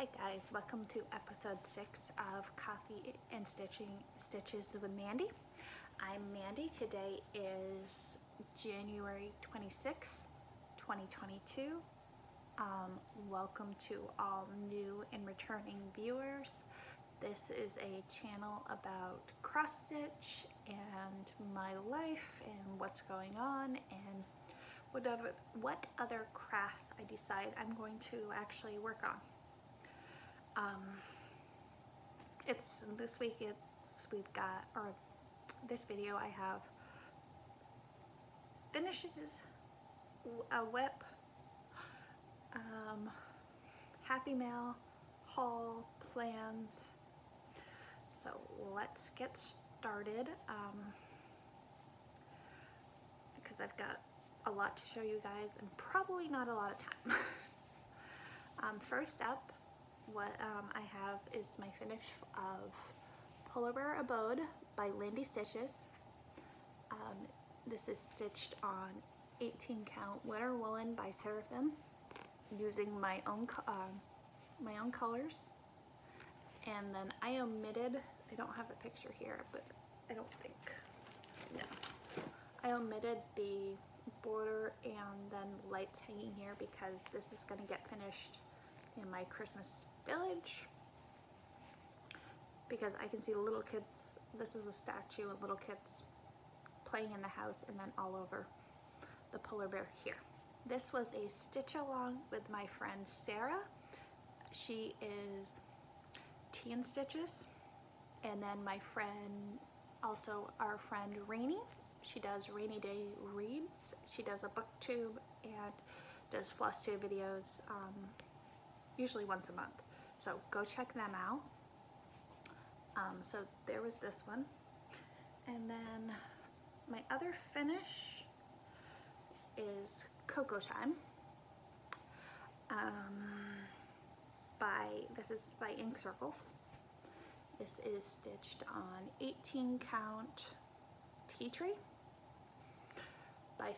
Hi guys, welcome to episode 6 of Coffee and Stitches with Mandy. I'm Mandy. Today is January 26, 2022. Welcome to all new and returning viewers. This is a channel about cross stitch and my life and what's going on and what other crafts I decide I'm going to actually work on. It's this week. This video I have finishes, a whip, happy mail, haul, plans. So let's get started because I've got a lot to show you guys and probably not a lot of time. First up, what I have is my finish of Polar Bear Abode by Lindy Stitches. This is stitched on 18 count winter woolen by Seraphim using my own colors. And then I omitted, I don't have the picture here, but I don't think, no. I omitted the border and then lights hanging here because this is going to get finished in my Christmas village, because I can see the little kids. This is a statue of little kids playing in the house and then all over the polar bear here. This was a stitch along with my friend Sarah. She is Teen Stitches, and then my friend, also our friend Rainy, she does Rainy Day Reads. She does a booktube and does floss tube videos usually once a month, so go check them out. So there was this one, and then my other finish is Cocoa Time. This is by Ink Circles. This is stitched on 18 count tea tree by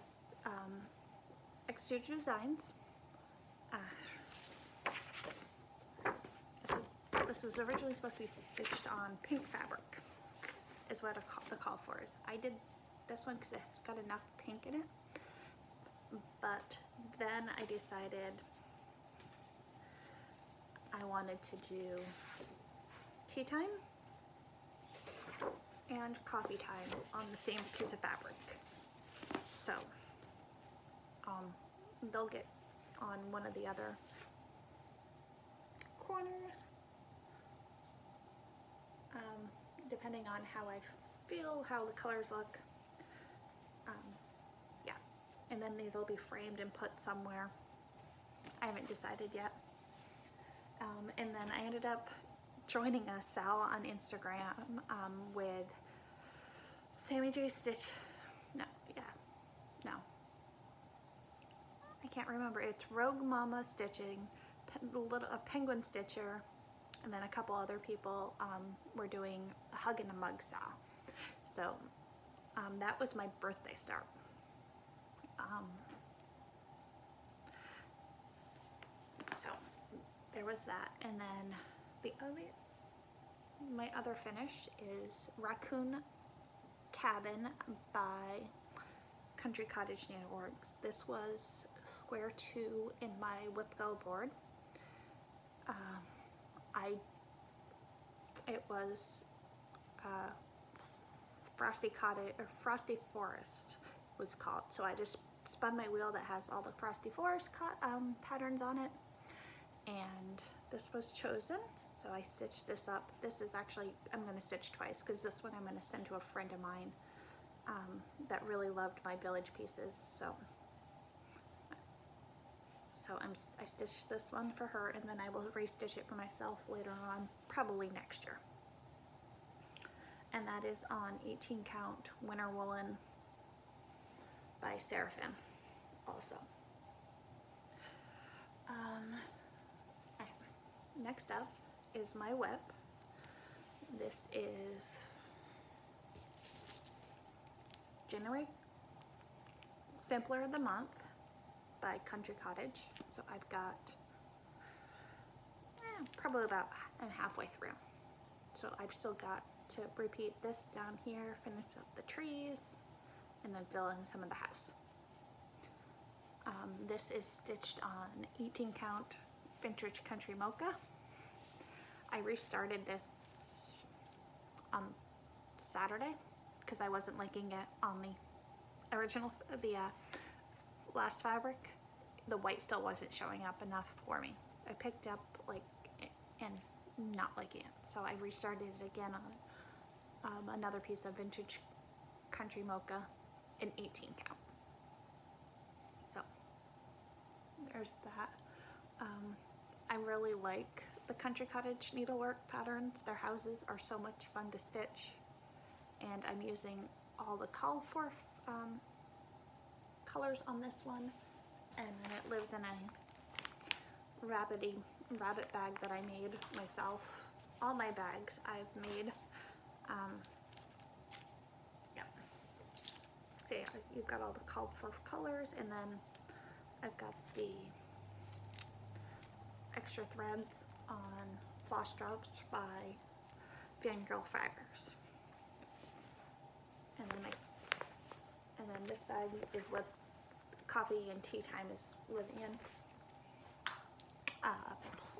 Epsoide Designs. This was originally supposed to be stitched on pink fabric, is what the call for is. I did this one because it's got enough pink in it, but then I decided I wanted to do tea time and coffee time on the same piece of fabric. So they'll get on one of the other corners, depending on how I feel, how the colors look. Yeah, and then these will be framed and put somewhere. I haven't decided yet. And then I ended up joining a Sal on Instagram with Sammy J Stitch. No, I can't remember. It's Rogue Mama Stitching, a Penguin Stitcher, and then a couple other people were doing a Hug and a Mug Sal. So that was my birthday start. So there was that, and then my other finish is Raccoon Cabin by Country Cottage Knitworks. This was square 2 in my Whip-Go board. It was Frosty Cottage, or Frosty Forest was called. So I just spun my wheel that has all the Frosty Forest patterns on it, and this was chosen. So I stitched this up. This is actually, I'm going to stitch twice because this one I'm going to send to a friend of mine that really loved my village pieces. So I stitched this one for her, and then I will restitch it for myself later on, probably next year. And that is on 18 count winter woolen by Seraphim also. Next up is my whip. This is January Sampler of the Month by Country Cottage. So I've got probably about I'm halfway through. So I've still got to repeat this down here, finish up the trees, and then fill in some of the house. This is stitched on 18 count vintage country mocha. I restarted this on Saturday because I wasn't liking it on the original, the last fabric. The white still wasn't showing up enough for me. I picked up like and not liking it, so I restarted it again on another piece of vintage country mocha in 18 count. So there's that. I really like the country cottage needlework patterns. Their houses are so much fun to stitch, and I'm using all the called for colors on this one, and then it lives in a rabbit bag that I made myself. All my bags I've made. Yep. So yeah, you've got all the called for colors, and then I've got the extra threads on floss drops by Fangirl Fibers. And then this bag is what coffee and tea time is living in.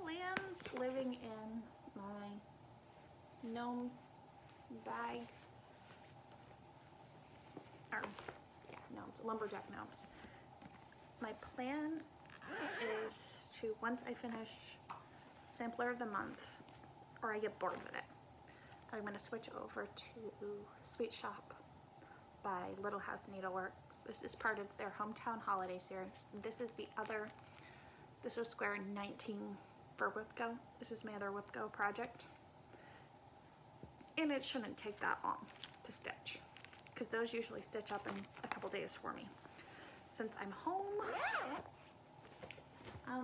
Plans living in my gnome bag, or yeah, gnomes, lumberjack gnomes. My plan is to, once I finish Sampler of the Month, or I get bored with it, I'm going to switch over to Sweet Shop by Little House Needleworks. This is part of their Hometown Holiday Series. This is the other, this was square 19 for Whipco. This is my other Whipco project. And it shouldn't take that long to stitch, because those usually stitch up in a couple days for me. Since I'm home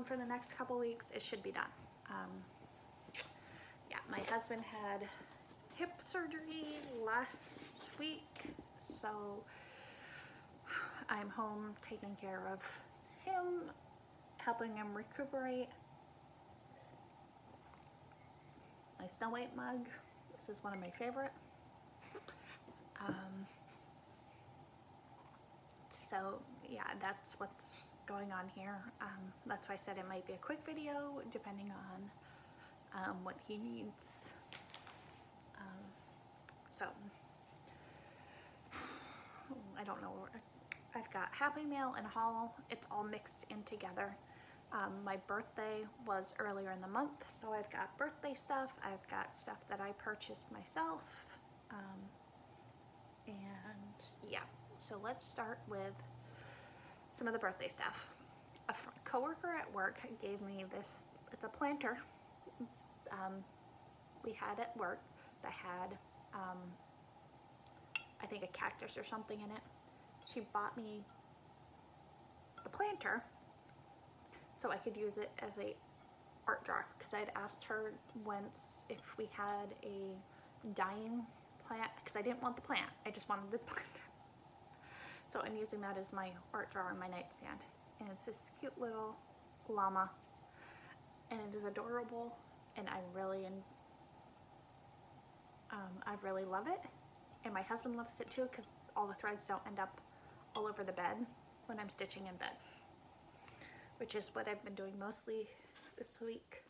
for the next couple weeks, it should be done. Yeah, my husband had hip surgery last week, so I'm home taking care of him, helping him recuperate. My Snow White mug, this is one of my favorite. So yeah, that's what's going on here. That's why I said it might be a quick video, depending on what he needs. So I don't know. I've got Happy Mail and haul. It's all mixed in together. My birthday was earlier in the month, so I've got birthday stuff. I've got stuff that I purchased myself. And yeah, so let's start with some of the birthday stuff. A coworker at work gave me this, it's a planter we had at work that had, I think, a cactus or something in it. She bought me the planter so I could use it as a art jar, because I'd asked her once if we had a dying plant, because I didn't want the plant, I just wanted the planter. So I'm using that as my art jar on my nightstand, and it's this cute little llama, and it is adorable, and I really love it, and my husband loves it too, because all the threads don't end up all over the bed when I'm stitching in bed, which is what I've been doing mostly this week.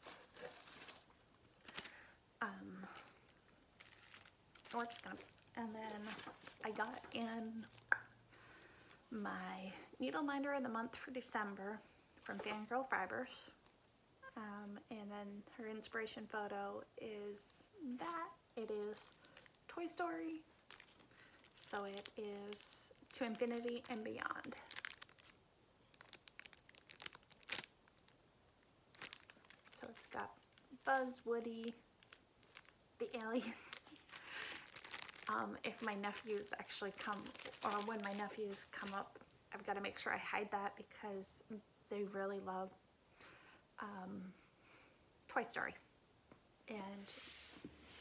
We're just gonna, and then I got in my needle minder of the month for December from Fangirl Fibers, and then her inspiration photo is that. It is Toy Story, so it is To Infinity and Beyond. So it's got Buzz, Woody, the alien. If my nephews actually come, or when my nephews come up, I've got to make sure I hide that, because they really love Toy Story. And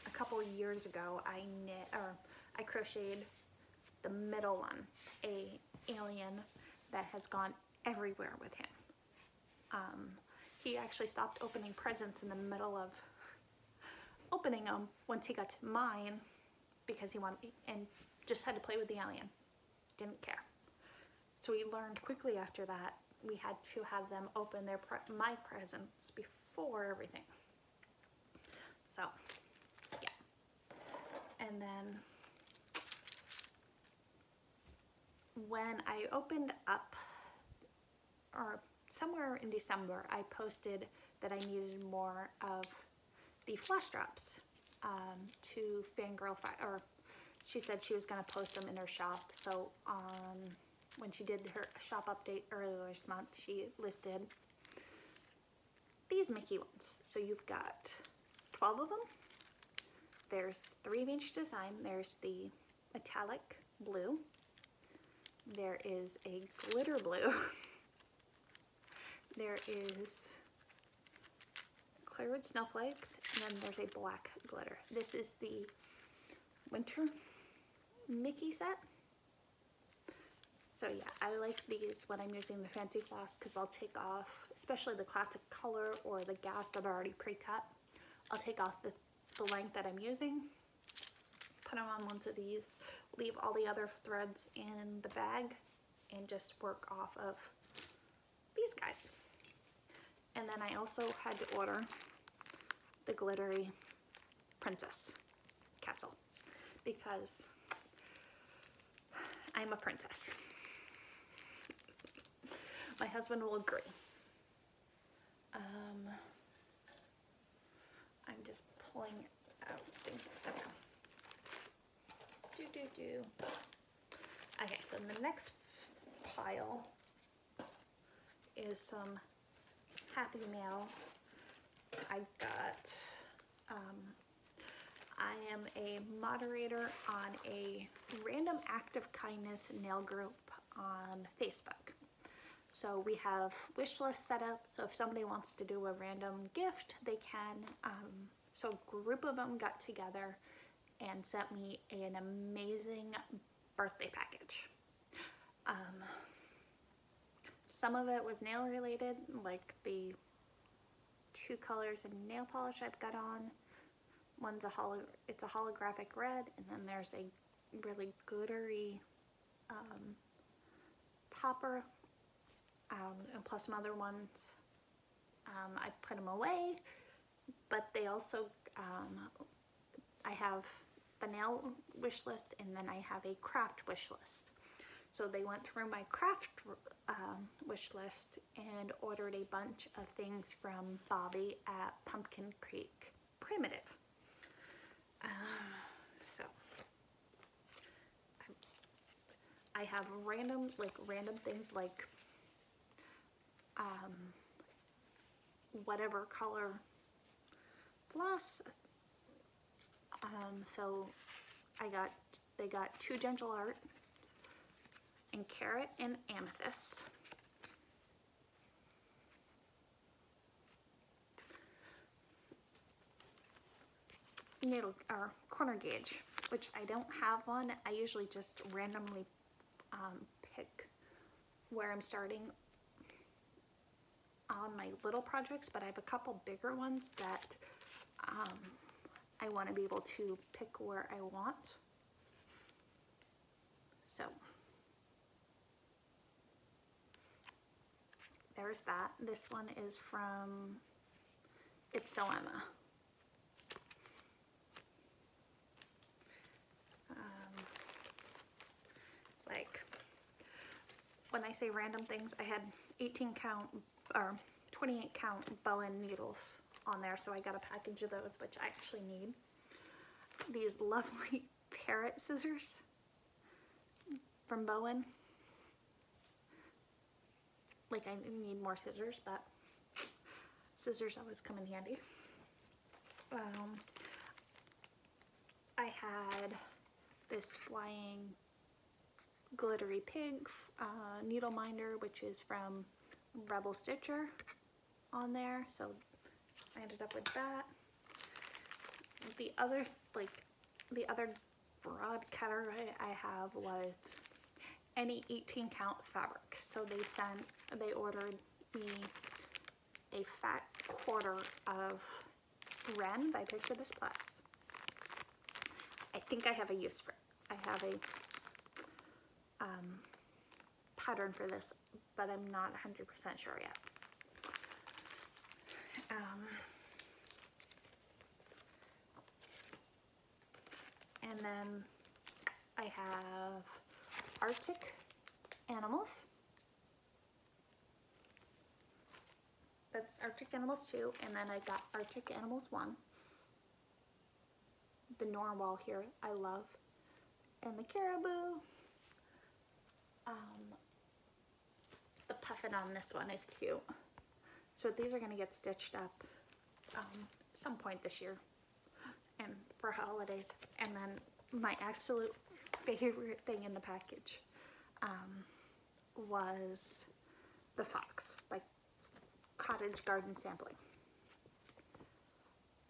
a couple of years ago, I crocheted the middle one, a alien that has gone everywhere with him. he actually stopped opening presents in the middle of opening them once he got to mine because he wanted and just had to play with the alien. Didn't care. So we learned quickly after that we had to have them open my presents before everything. So yeah. And then when I opened up, or somewhere in December, I posted that I needed more of the flash drops to Fangirl, or she said she was going to post them in her shop. So when she did her shop update earlier this month, she listed these Mickey ones. So you've got 12 of them. There's 3 of each design. There's the metallic blue. There is a glitter blue. There is clear with snowflakes, and then there's a black glitter. This is the winter Mickey set. So yeah, I like these when I'm using the fancy floss because I'll take off, especially the classic color or the gas that are already pre-cut. I'll take off the length that I'm using, put them on ones of these, leave all the other threads in the bag, and just work off of these guys. And then I also had to order the glittery princess castle because I'm a princess. My husband will agree. I'm just pulling out things. Okay. Okay, so the next pile is some Happy Mail. I got, I am a moderator on a random act of kindness nail group on Facebook. So we have wish lists set up, so if somebody wants to do a random gift, they can. So a group of them got together and sent me an amazing birthday package. Some of it was nail related, like the 2 colors of nail polish I've got on. One's it's a holographic red, and then there's a really glittery topper, and plus some other ones. I put them away, but they also, I have the nail wish list, and then I have a craft wish list. So they went through my craft wish list and ordered a bunch of things from Bobby at Pumpkin Creek Primitive. So I have random things like whatever color floss. So they got 2 Gentle Art and Carrot and Amethyst. Needle or corner gauge, which I don't have one. I usually just randomly pick where I'm starting on my little projects, but I have a couple bigger ones that I want to be able to pick where I want. So there's that. This one is from Epsoide. Like, when I say random things, I had 18 count or 28 count Bowen needles on there, so I got a package of those, which I actually need. These lovely parrot scissors from Bowen. Like, I need more scissors, but scissors always come in handy. I had this flying glittery pig needle minder, which is from Rebel Stitcher on there, so I ended up with that. The other broad category I have was any 18 count fabric. So they ordered me a fat quarter of Ren by Picture This Plus. I think I have a use for it. I have a pattern for this, but I'm not 100% sure yet. And then I have Arctic Animals. That's Arctic Animals 2, and then I got Arctic Animals 1. The narwhal here I love, and the caribou. The puffin on this one is cute. So these are going to get stitched up some point this year and for holidays. And then my absolute favorite thing in the package was the fox, like cottage garden sampling.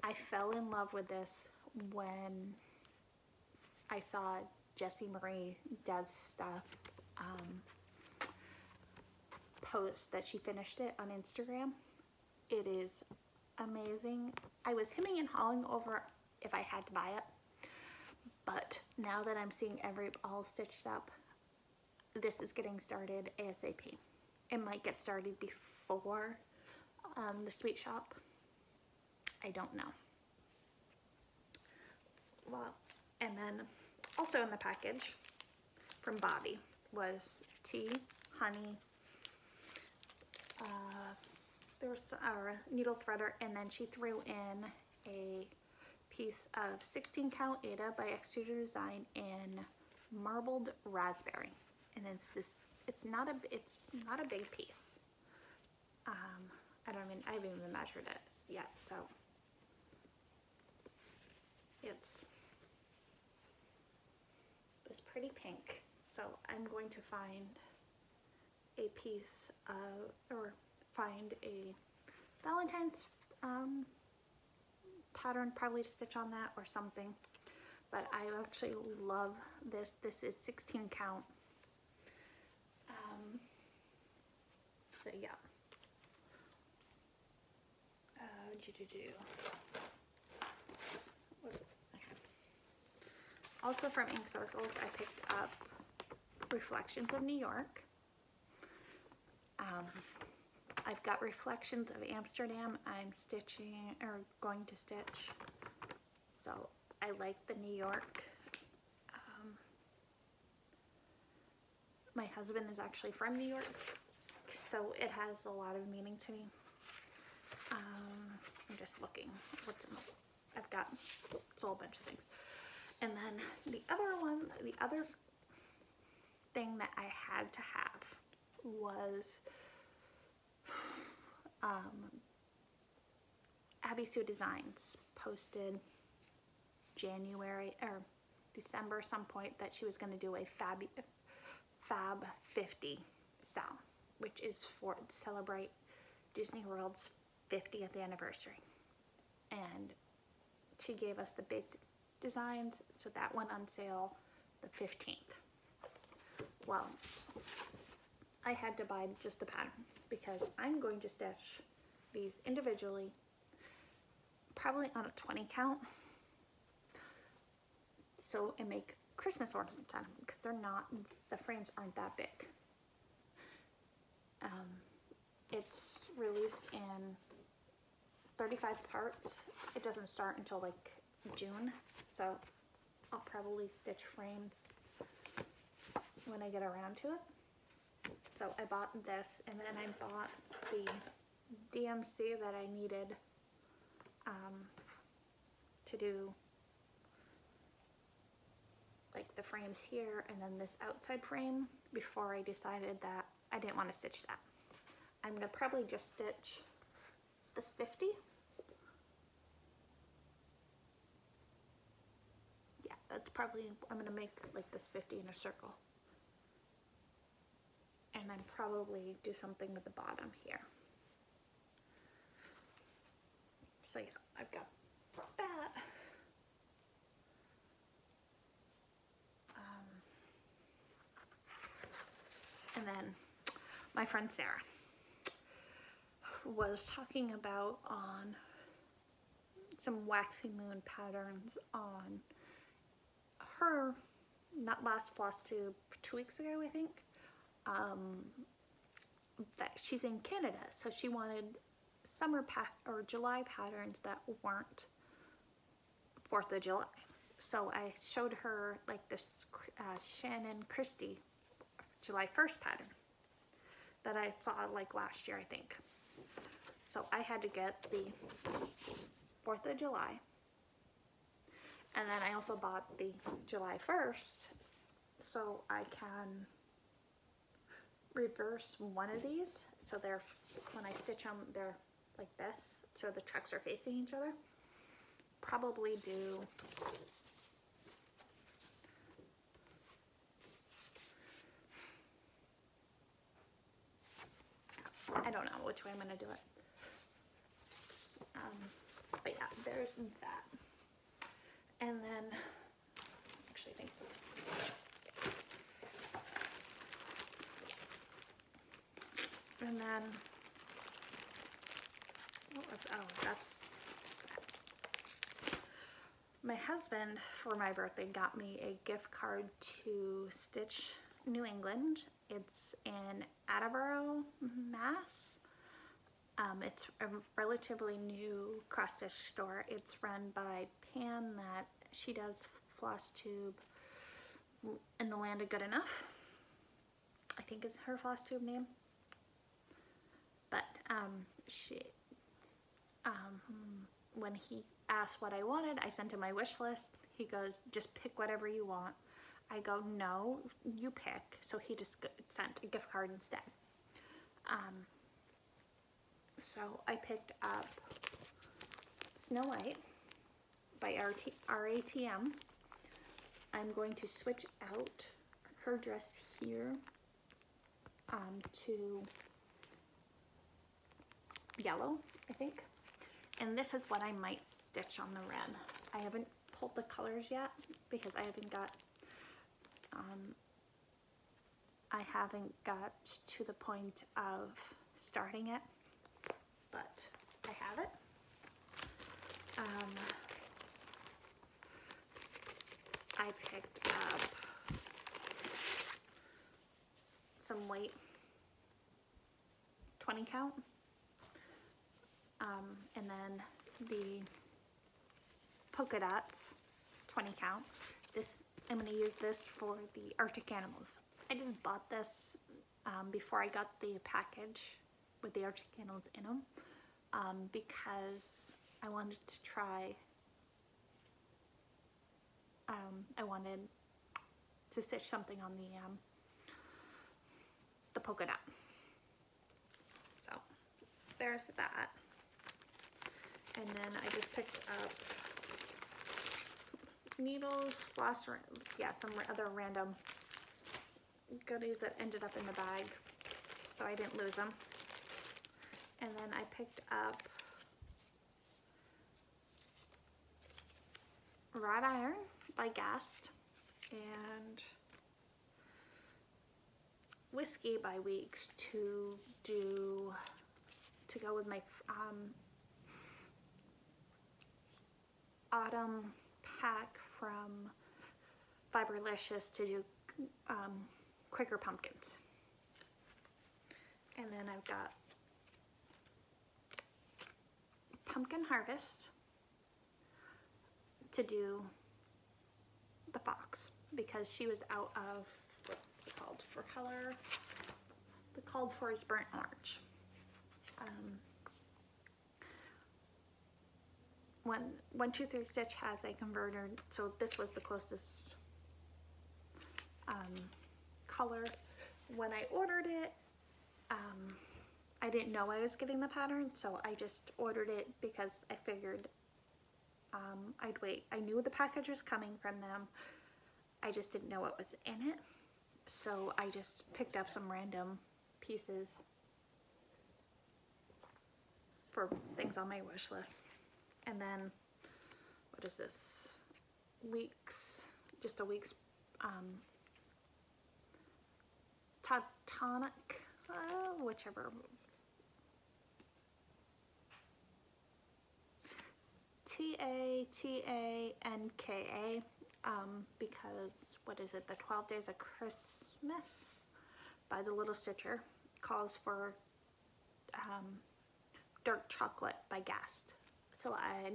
I fell in love with this when I saw Jessie Marie Does Stuff post that she finished it on Instagram. It is amazing. I was hemming and hawing over if I had to buy it, but now that I'm seeing all stitched up, this is getting started ASAP. It might get started before the sweet shop. I don't know. Well, and then also in the package from Bobby was tea, honey, there was a needle threader, and then she threw in a piece of 16 count Ada by Exterior Design in marbled raspberry. And it's not a big piece. I haven't even measured it yet, so it's this pretty pink. So I'm going to find a piece of, or find a Valentine's pattern, probably stitch on that or something. But I actually love this. This is 16 count. So yeah. What is, okay. Also from Ink Circles, I picked up Reflections of New York. I've got Reflections of Amsterdam. I'm stitching, or going to stitch. So I like the New York. My husband is actually from New York, so it has a lot of meaning to me. I'm just looking. What's in the, I've got, it's a whole bunch of things. And then the other thing that I had to have was Abby Sue Designs posted January or December some point that she was going to do a Fab 50 sale, which is for celebrate Disney World's 50th anniversary. And she gave us the basic designs, so that went on sale the 15th. Well, I had to buy just the pattern because I'm going to stitch these individually, probably on a 20 count, so and make Christmas ornaments on them, because they're not, the frames aren't that big. It's released in 35 parts. It doesn't start until like June, so I'll probably stitch frames when I get around to it. So I bought this, and then I bought the DMC that I needed to do like the frames here, and then this outside frame, before I decided that I didn't want to stitch that. I'm gonna probably just stitch this 50. Yeah, that's probably, I'm gonna make like this 50 in a circle. And then probably do something with the bottom here. So yeah, I've got that. And then my friend Sarah. was talking about on some waxy moon patterns on her, not last floss tube, 2 weeks ago I think, that she's in Canada, so she wanted summer or July patterns that weren't 4th of July. So I showed her like this Shannon Christie July 1st pattern that I saw like last year I think. So I had to get the 4th of July, and then I also bought the July 1st so I can reverse one of these, so they're, when I stitch them, they're like this, so the tracks are facing each other. Probably do I don't know which way I'm gonna do it. But yeah, there's that. And then, actually, I think, and then, what was, oh, that's, my husband for my birthday got me a gift card to Stitch New England. It's in Attleboro, Mass. It's a relatively new cross stitch store. It's run by Pam, that she does floss tube in the Land of Good Enough, I think is her floss tube name. But when he asked what I wanted, I sent him my wish list. He goes, just pick whatever you want. I go, no, you pick. So he just sent a gift card instead. So I picked up Snow White by RATM. I'm going to switch out her dress here to yellow, I think. And this is what I might stitch on the red. I haven't pulled the colors yet because I haven't got to the point of starting it, but I have it. I picked up some white 20 count, and then the polka dots 20 count. This, I'm going to use this for the Arctic animals. I just bought this before I got the package with the Arctic animals in them, because I wanted to try, I wanted to stitch something on the polka dot. So there's that. And then I just picked up needles, floss, yeah, some other random goodies that ended up in the bag, so I didn't lose them. And then I picked up wrought iron by Gast and whiskey by Weeks to go with my autumn pack from Fiberlicious to do Quaker pumpkins. And then I've got Pumpkin Harvest to do the fox, because she was out of, what's it called for color? The called for is burnt orange. When 123 Stitch has a converter, so this was the closest color. When I ordered it, I didn't know I was getting the pattern, so I just ordered it because I figured I'd wait. I knew the package was coming from them, I just didn't know what was in it, so I just picked up some random pieces for things on my wish list. And then, what is this? Weeks, just a Weeks Tonic, whichever TATANKA, because, what is it, the 12 Days of Christmas by the Little Stitcher calls for dark chocolate by Gast. So I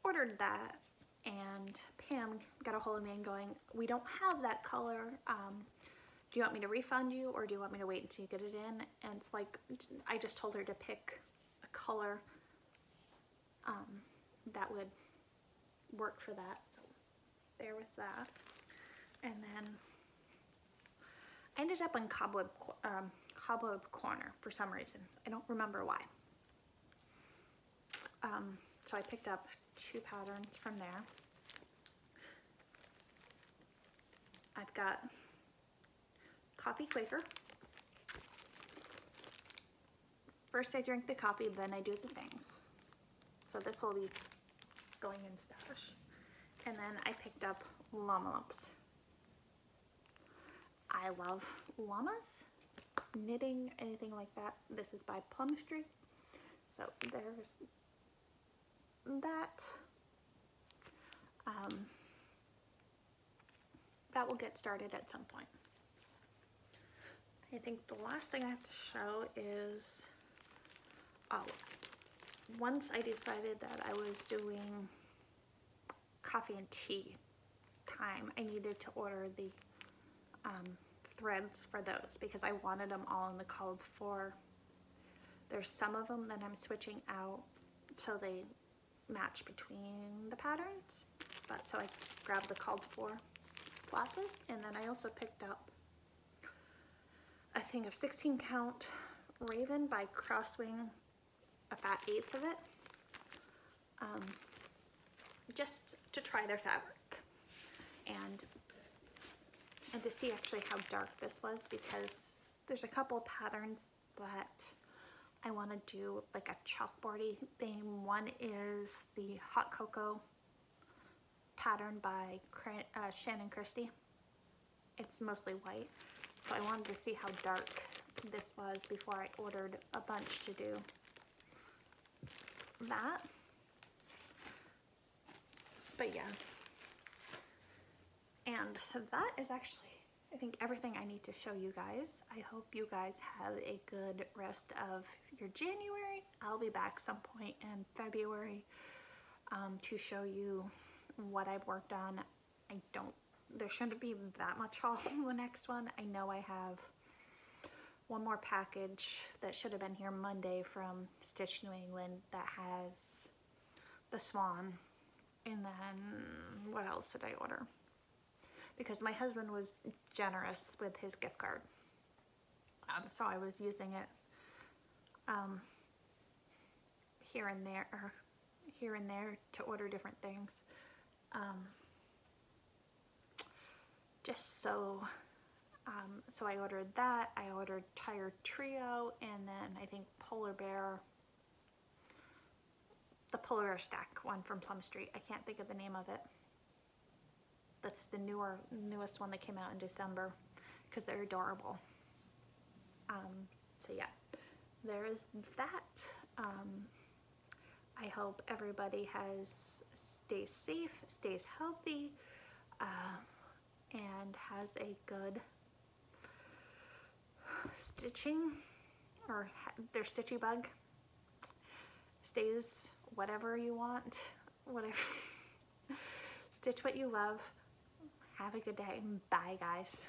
ordered that, and Pam got a hold of me and going, we don't have that color. Do you want me to refund you, or do you want me to wait until you get it in? And it's like, I just told her to pick a color that would work for that. So there was that. And then I ended up on Cobweb Corner for some reason. I don't remember why. So I picked up 2 patterns from there. I've got Coffee Quaker. First I drink the coffee, then I do the things. So this will be going in stash. And then I picked up llama lumps. I love llamas, knitting, anything like that. This is by Plumstreet. So there's that. That will get started at some point. I think the last thing I have to show is, once I decided that I was doing coffee and tea time, I needed to order the threads for those because I wanted them all in the called for. There's some of them that I'm switching out so they match between the patterns, but so I grabbed the called for flosses, and then I also picked up a thing of 16 count Raven by Crosswing, a fat 1/8 of it, just to try their fabric and to see actually how dark this was, because there's a couple patterns that I want to do like a chalkboardy thing. One is the Hot Cocoa pattern by Shannon Christie. It's mostly white, so I wanted to see how dark this was before I ordered a bunch to do that. But yeah, and so that is actually, I think, everything I need to show you guys. I hope you guys have a good rest of your January. I'll be back some point in February to show you what I've worked on. There shouldn't be that much haul in the next one. I know I have one more package that should have been here Monday from Stitch New England that has the swan. And then what else did I order? Because my husband was generous with his gift card. So I was using it here and there to order different things. Just so I ordered that. I ordered Tired Trio, and then I think Polar Bear, the Polar Bear stack one from Plumstreet. I can't think of the name of it. That's the newest one that came out in December, because they're adorable. So yeah, there is that. I hope everybody stays safe, stays healthy, and has a good stitching, or their stitchy bug stays whatever you want, whatever. Stitch what you love. Have a good day. Bye, guys.